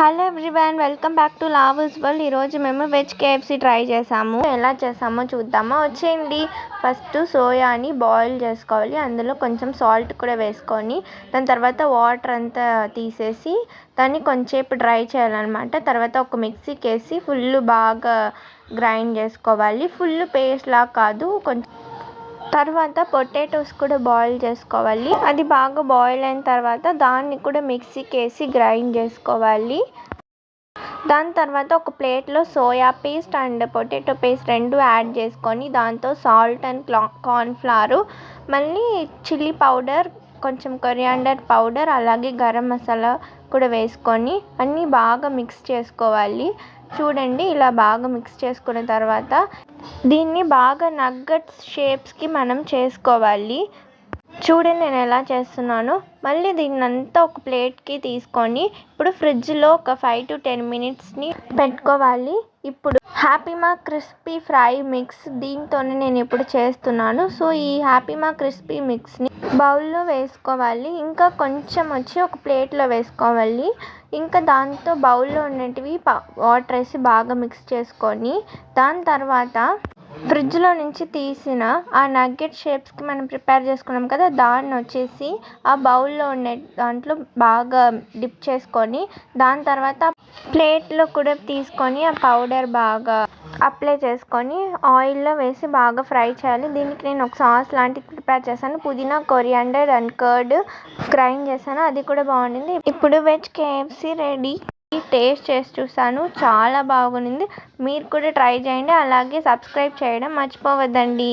Hello everyone, welcome back to Lavoos world. ఈరోజు మేము veg KFC try చేసాము. ఎలా చేసామో చూద్దామా, వచ్చేయండి. ఫస్ట్ సోయాని బాయిల్ చేసుకోవాలి. అందులో కొంచెం సాల్ట్ కూడా వేసుకొని దాని తర్వాత వాటర్ అంతా తీసేసి దాన్ని కొంచెంసేపు డ్రై చేయాలన్నమాట. తర్వాత ఒక మిక్సీకి వేసి ఫుల్ బాగా గ్రైండ్ చేసుకోవాలి. ఫుల్ పేస్ట్ లా కాదు, కొంచెం. తర్వాత పొటాటోస్ కూడా బాయిల్ చేసుకోవాలి. అది బాగా బాయిల్ అయిన తర్వాత దాన్ని కూడా మిక్సీకి వేసి గ్రైండ్ చేసుకోవాలి. దాని తర్వాత ఒక ప్లేట్లో soya paste and potato paste రెండు యాడ్ చేసుకొని దాంతో సాల్ట్ అండ్ కార్న్ఫ్లవర్, మళ్ళీ చిల్లీ పౌడర్, కొంచెం కొరియాండర్ పౌడర్, అలాగే గరం మసాలా కూడా వేసుకొని అన్నీ బాగా మిక్స్ చేసుకోవాలి. చూడండి, ఇలా బాగా మిక్స్ చేసుకున్న తర్వాత దీన్ని బాగా నగ్గట్స్ షేప్స్కి మనం చేసుకోవాలి. చూడండి నేను ఎలా చేస్తున్నానో. మళ్ళీ దీన్ని అంతా ఒక ప్లేట్కి తీసుకొని ఇప్పుడు ఫ్రిడ్జ్లో ఒక 5 to 10 minutesని పెట్టుకోవాలి. ఇప్పుడు హ్యాపీమా క్రిస్పీ ఫ్రై మిక్స్ దీంతోనే నేను ఇప్పుడు చేస్తున్నాను. సో ఈ హ్యాపీమా క్రిస్పీ మిక్స్ని బౌల్లో వేసుకోవాలి. ఇంకా కొంచెం వచ్చి ఒక ప్లేట్లో వేసుకోవాలి. ఇంకా దాంతో బౌల్లో ఉన్నటివి వాటర్ వేసి బాగా మిక్స్ చేసుకొని దాని తర్వాత ఫ్రిడ్జ్లో నుంచి తీసిన ఆ నగ్గెట్ షేప్స్కి మనం ప్రిపేర్ చేసుకున్నాం కదా, దాన్ని వచ్చేసి ఆ బౌల్లో ఉన్న దాంట్లో బాగా డిప్ చేసుకొని దాని తర్వాత ప్లేట్లో కూడా తీసుకొని ఆ పౌడర్ బాగా అప్లై చేసుకొని ఆయిల్లో వేసి బాగా ఫ్రై చేయాలి. దీనికి నేను ఒక సాస్ లాంటిది ప్రిపేర్ చేశాను. పుదీనా, కొరియాండర్ అండ్ కర్డ్ గ్రైండ్ చేశాను, అది కూడా బాగుండింది. ఇప్పుడు వెజ్ కేఎఫ్సీ రెడీ. టేస్ట్ చేసి చూసాను, చాలా బాగుంది. మీరు కూడా ట్రై చేయండి, అలాగే సబ్స్క్రైబ్ చేయడం మర్చిపోవద్దండి.